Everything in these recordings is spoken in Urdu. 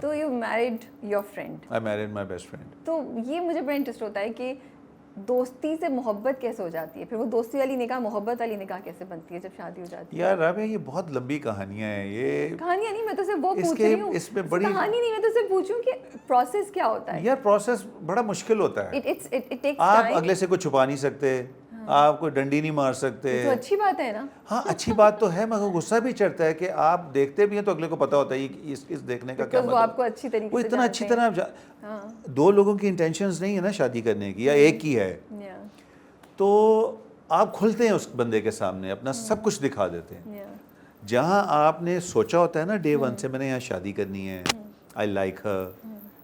تو you married your friend. I married my best friend. تو یہ مجھے بڑا انٹرسٹ ہوتا ہے کہ دوستی سے محبت کیسے ہو جاتی ہے, پھر وہ دوستی والی نکاح محبت والی نکاح کیسے بنتی ہے جب شادی ہو جاتی ہے؟ یار رابعہ یہ بہت لمبی کہانیاں ہیں, یہ کہانیاں نہیں, میں تو صرف وہ پوچھ رہی ہوں, اس میں بڑی کہانی نہیں, میں تو صرف پوچھوں کہ پروسیس کیا ہوتا ہے. یار پروسیس بڑا مشکل ہوتا ہے. It takes آپ time. اگلے سے کوئی چھپا نہیں سکتے, آپ کوئی ڈنڈی نہیں مار سکتے. تو اچھی بات ہے نا. ہاں اچھی بات تو ہے, مگر غصہ بھی چڑھتا ہے کہ آپ دیکھتے بھی ہیں تو اگلے کو پتا ہوتا ہے اس دیکھنے کا کیا مطلب. وہ آپ کو اچھی طریقے سے وہ اتنا اچھی طرح دو لوگوں کی انٹینشنز نہیں ہے نا شادی کرنے کی, یا ایک کی ہے, تو آپ کھلتے ہیں اس بندے کے سامنے, اپنا سب کچھ دکھا دیتے ہیں. جہاں آپ نے سوچا ہوتا ہے نا ڈے ون سے میں نے یہاں شادی کرنی ہے, آئی لائک ہر,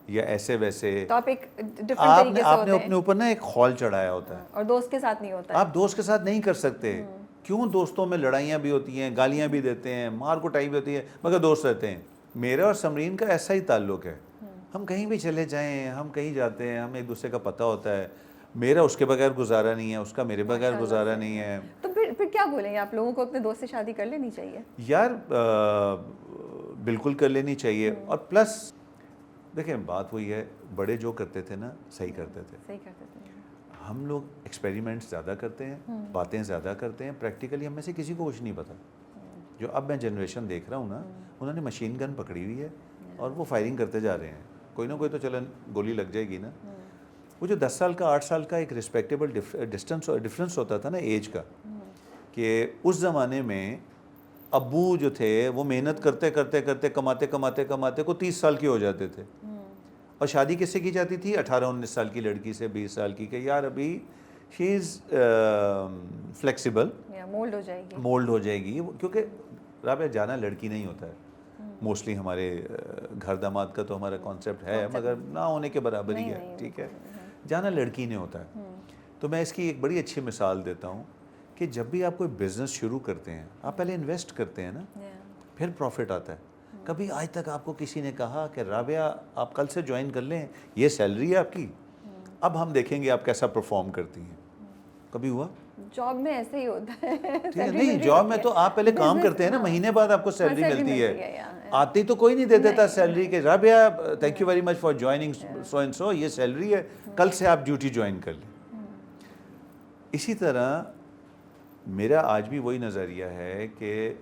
یا ایسے ویسے, تو آپ ایک آپ نے اپنے اوپر نا ایک خول چڑھایا ہوتا ہے, اور دوست کے ساتھ نہیں ہوتا. آپ دوست کے ساتھ نہیں کر سکتے. کیوں؟ دوستوں میں لڑائیاں بھی ہوتی ہیں, گالیاں بھی دیتے ہیں, مار کٹائی بھی ہوتی ہے, مگر دوست رہتے ہیں. میرا اور سمرین کا ایسا ہی تعلق ہے, ہم کہیں بھی چلے جائیں, ہم کہیں جاتے ہیں, ہمیں ایک دوسرے کا پتہ ہوتا ہے. میرا اس کے بغیر گزارا نہیں ہے, اس کا میرے بغیر گزارا نہیں ہے. تو پھر کیا بولیں گے آپ, لوگوں کو اپنے دوست سے شادی کر لینی چاہیے؟ یار بالکل کر لینی چاہیے. اور پلس دیکھیں بات وہی ہے, بڑے جو کرتے تھے نا صحیح کرتے تھے. ہم لوگ ایکسپیریمنٹس زیادہ کرتے ہیں, باتیں زیادہ کرتے ہیں, پریکٹیکلی ہم میں سے کسی کو کچھ نہیں پتا. جو اب میں جنریشن دیکھ رہا ہوں نا, انہوں نے مشین گن پکڑی ہوئی ہے اور وہ فائرنگ کرتے جا رہے ہیں. کوئی نہ کوئی تو چلن گولی لگ جائے گی نا. وہ جو 10 سال کا 8 سال کا ایک ریسپیکٹیبل ڈفرینس ہوتا تھا نا ایج کا, کہ اس زمانے میں ابو جو تھے وہ محنت کرتے کرتے کرتے کماتے کماتے کماتے کو 30 سال کے ہو جاتے تھے, اور شادی کس سے کی جاتی تھی؟ 18-19 سال کی لڑکی سے, 20 سال کی, کہ یار ابھی شی از فلیکسیبل, مولڈ ہو جائے گی. کیونکہ رابعہ جانا لڑکی نہیں ہوتا ہے موسٹلی, ہمارے گھر داماد کا تو ہمارا کانسیپٹ ہے, مگر نہ ہونے کے برابر ہی ہے. ٹھیک ہے, جانا لڑکی نہیں ہوتا ہے. تو میں اس کی ایک بڑی اچھی مثال دیتا ہوں کہ جب بھی آپ کوئی بزنس شروع کرتے ہیں, آپ پہلے انویسٹ کرتے ہیں نا, پھر پروفٹ آتا ہے. کبھی آج تک آپ کو کسی نے کہا کہ رابعہ آپ کل سے جوائن کر لیں, یہ سیلری ہے آپ کی, اب ہم دیکھیں گے آپ کیسا پرفارم کرتی ہیں؟ کبھی ہوا؟ جاب میں ایسے ہی ہوتا ہے. نہیں, جاب میں تو آپ پہلے کام کرتے ہیں نا, مہینے بعد آپ کو سیلری ملتی ہے. آتی تو کوئی نہیں دیتا تھا سیلری کہ Rabia thank you very much for joining so and so, یہ سیلری ہے, کل سے آپ ڈیوٹی جوائن کر لیں. اسی طرح میرا آج بھی وہی نظریہ ہے کہ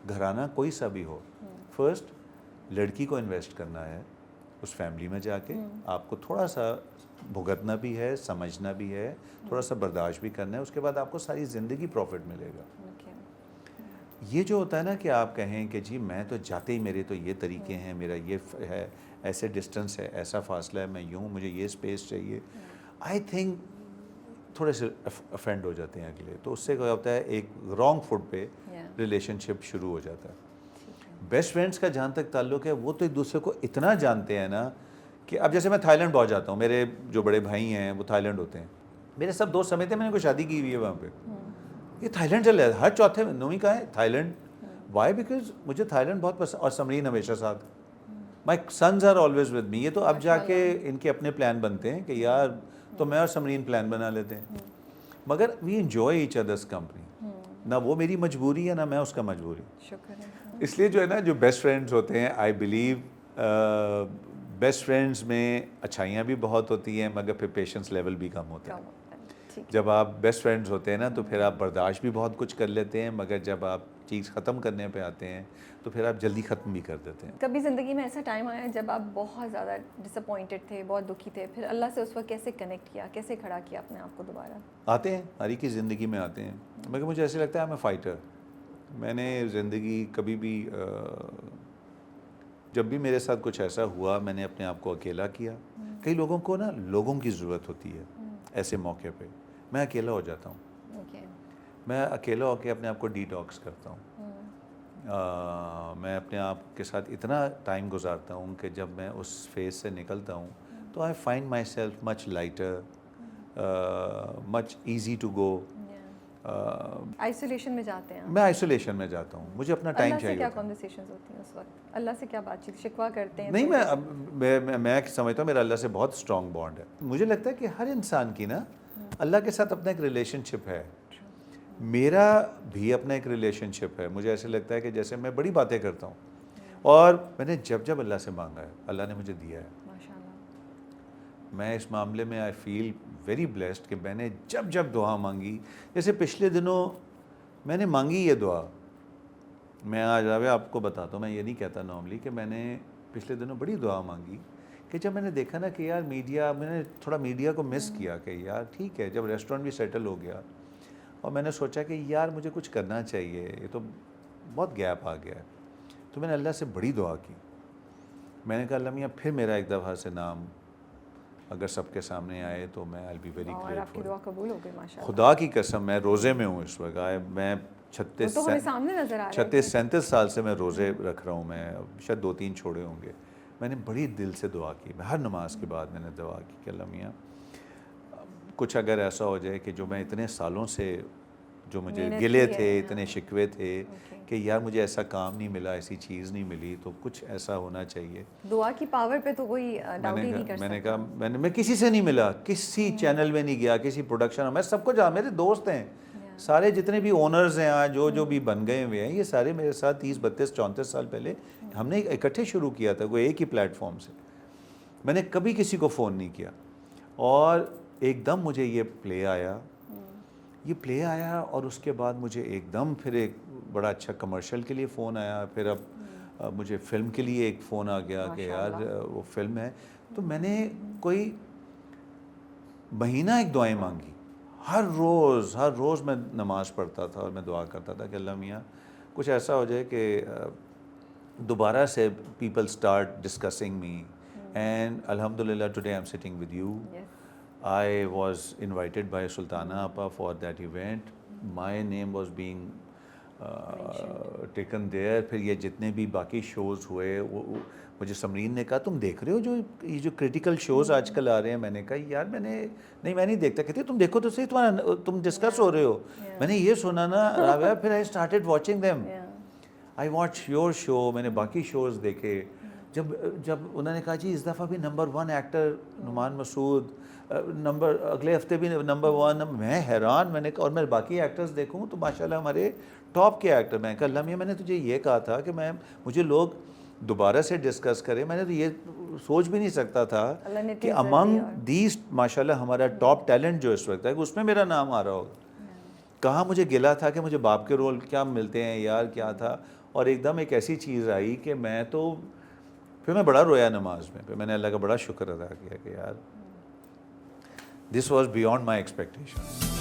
گھرانہ کوئی سا بھی ہو, فرسٹ لڑکی کو انویسٹ کرنا ہے اس فیملی میں جا کے, آپ کو تھوڑا سا بھگتنا بھی ہے, سمجھنا بھی ہے, تھوڑا سا برداشت بھی کرنا ہے, اس کے بعد آپ کو ساری زندگی پروفٹ ملے گا. یہ جو ہوتا ہے نا کہ آپ کہیں کہ جی میں تو جاتے ہی میرے تو یہ طریقے ہیں, میرا یہ ہے, ایسے ڈسٹنس ہے, ایسا فاصلہ ہے, میں یوں, مجھے یہ اسپیس چاہیے, آئی تھنک تھوڑے سے افینڈ ہو جاتے ہیں اگلے. تو اس سے کیا ہوتا ہے, ایک رانگ فوٹ پہ ریلیشن شپ شروع ہو جاتا ہے. بیسٹ فرینڈس کا جہاں تک تعلق ہے, وہ تو ایک دوسرے کو اتنا جانتے ہیں نا کہ اب جیسے میں تھائی لینڈ بہت جاتا ہوں, میرے جو بڑے بھائی ہیں وہ تھائی لینڈ ہوتے ہیں, میرے سب دوست سمجھتے ہیں میں نے کوئی شادی کی ہوئی ہے وہاں پہ, یہ تھائی لینڈ چل رہا ہے, ہر چوتھے نویں کا ہے تھائی لینڈ. وائی؟ بیکاز مجھے تھائی لینڈ بہت پسند, اور سمرین ہمیشہ ساتھ, my sons are always with me. یہ تو اب جا کے ان کے اپنے پلان بنتے ہیں کہ یار تو میں اور سمرین پلان بنا لیتے ہیں, مگر وی انجوائے ایچ ادرس کمپنی. نہ وہ میری مجبوری ہے, نہ میں اس کا مجبوری. اس لیے جو ہے نا, جو بیسٹ فرینڈس ہوتے ہیں, آئی بلیو بیسٹ فرینڈس میں اچھائیاں بھی بہت ہوتی ہیں, مگر پھر پیشنس لیول بھی کم ہوتا ہے. جب آپ بیسٹ فرینڈس ہوتے ہیں نا تو پھر آپ برداشت بھی بہت کچھ کر لیتے ہیں, مگر جب آپ چیز ختم کرنے پہ آتے ہیں تو پھر آپ جلدی ختم بھی کر دیتے ہیں. کبھی زندگی میں ایسا ٹائم آیا جب آپ بہت زیادہ ڈس اپوائنٹڈ تھے, بہت دکھی تھے, پھر اللہ سے اس وقت کیسے کنیکٹ کیا, کیسے کھڑا کیا اپنے آپ کو دوبارہ؟ آتے ہیں, ہر ایک کی زندگی میں آتے ہیں, مگر مجھے ایسے لگتا ہے میں فائٹر. میں نے زندگی کبھی بھی جب بھی میرے ساتھ کچھ ایسا ہوا, میں نے اپنے آپ کو اکیلا کیا. کئی لوگوں کو نا لوگوں کی ضرورت ہوتی ہے ایسے موقع پہ, میں اکیلا ہو جاتا ہوں. میں اکیلا ہو کے اپنے آپ کو ڈی ٹاکس کرتا ہوں. میں اپنے آپ کے ساتھ اتنا ٹائم گزارتا ہوں کہ جب میں اس فیز سے نکلتا ہوں تو I find myself much lighter, much easy to go. Isolation میں جاتے ہیں؟ میں آئسولیشن میں جاتا ہوں, مجھے اپنا ٹائم چاہیے. اللہ سے کیا کنورسیشنز ہوتی ہیں اس وقت؟ اللہ سے کیا بات چیت, شکوہ کرتے ہیں؟ نہیں, میں سمجھتا ہوں میرا اللہ سے بہت اسٹرانگ بانڈ ہے. مجھے لگتا ہے کہ ہر انسان کی نا اللہ کے ساتھ اپنا ایک ریلیشن شپ ہے. میرا بھی اپنا ایک ریلیشن شپ ہے. مجھے ایسے لگتا ہے کہ جیسے میں بڑی باتیں کرتا ہوں, اور میں نے جب جب اللہ سے مانگا ہے اللہ نے مجھے دیا ہے. ماشاء اللہ. میں اس معاملے میں آئی فیل ویری بلیسڈ کہ میں نے جب جب دعا مانگی, جیسے پچھلے دنوں میں نے مانگی یہ دعا, میں آج آپ کو بتاتا ہوں, میں یہ نہیں کہتا نارملی کہ میں نے پچھلے دنوں بڑی دعا مانگی کہ جب میں نے دیکھا نا کہ یار میڈیا, میں نے تھوڑا میڈیا کو مس کیا کہ یار ٹھیک ہے, جب ریسٹورینٹ بھی سیٹل ہو گیا اور میں نے سوچا کہ یار مجھے کچھ کرنا چاہیے, یہ تو بہت گیپ آ گیا ہے, تو میں نے اللہ سے بڑی دعا کی. میں نے کہا اللہ میاں پھر میرا ایک دفعہ سے نام اگر سب کے سامنے آئے تو میں I'll be very اور آپ کی grateful. دعا قبول ہو گئی ماشاء اللہ. خدا کی قسم میں روزے میں ہوں اس وقت, میں وہ تو ہمیں سامنے نظر آ رہا ہے. 36-37 سال سے میں روزے رکھ رہا ہوں, میں شاید 2-3 چھوڑے ہوں گے. میں نے بڑی دل سے دعا کی, میں ہر نماز کے بعد میں نے دعا کی کہ اللہ میاں کچھ اگر ایسا ہو جائے کہ جو میں اتنے سالوں سے جو مجھے گلے تھے, اتنے شکوے تھے کہ یار مجھے ایسا کام نہیں ملا, ایسی چیز نہیں ملی, تو کچھ ایسا ہونا چاہیے. دعا کی پاور پہ تو کوئی ڈاؤٹ ہی نہیں کر سکتا. میں نے کہا میں کسی سے نہیں ملا, کسی چینل میں نہیں گیا, کسی پروڈکشن میں سب کو میرے دوست ہیں سارے, جتنے بھی اونرز ہیں آج جو بھی بن گئے ہوئے ہیں, یہ سارے میرے ساتھ 30-32-34 سال پہلے ہم نے اکٹھے شروع کیا تھا, کوئی ایک ہی پلیٹ فارم سے. میں نے کبھی کسی کو فون نہیں کیا, اور ایک دم مجھے یہ پلے آیا اور اس کے بعد مجھے ایک دم پھر ایک بڑا اچھا کمرشل کے لیے فون آیا, پھر اب مجھے فلم کے لیے ایک فون آ گیا کہ یار وہ فلم ہے. تو میں نے کوئی مہینہ ایک دعائیں مانگی, ہر روز میں نماز پڑھتا تھا اور میں دعا کرتا تھا کہ اللہ میاں کچھ ایسا ہو جائے کہ دوبارہ سے people start discussing me, and الحمدللہ today I am sitting with you. I was invited by Sultana Appa for that event. My name was being taken there. پھر یہ جتنے بھی باقی شوز ہوئے, مجھے سمرین نے کہا تم دیکھ رہے ہو یہ جو کریٹیکل شوز آج کل آ رہے ہیں. میں نے کہا یار میں نہیں دیکھتا. کہتے تم دیکھو تو صحیح, تم ڈسکس ہو رہے ہو. میں نے یہ سنا نا رابعہ, پھر I started watching them. I watched your show, میں نے باقی شوز دیکھے. جب انہوں نے کہا جی اس دفعہ بھی نمبر 1 ایکٹر نعمان مسعود, اگلے ہفتے بھی نمبر 1, میں حیران. میں نے کہا اور میں باقی ایکٹرز دیکھوں تو ماشاءاللہ ہمارے ٹاپ کے ایکٹر. میں نے کہا اللہ میاں میں نے تجھے یہ کہا تھا کہ مجھے لوگ دوبارہ سے ڈسکس کریں. میں نے تو یہ سوچ بھی نہیں سکتا تھا کہ امنگ دیز ماشاءاللہ ہمارا ٹاپ ٹیلنٹ جو اس وقت ہے اس میں میرا نام آ رہا ہوگا. کہاں مجھے گلا تھا کہ مجھے باپ کے رول کیا ملتے ہیں یار, کیا تھا. اور ایک دم ایک ایسی چیز آئی کہ پھر میں بڑا رویا نماز میں. پھر میں نے اللہ کا بڑا شکر ادا کیا کہ یار this was beyond my expectation.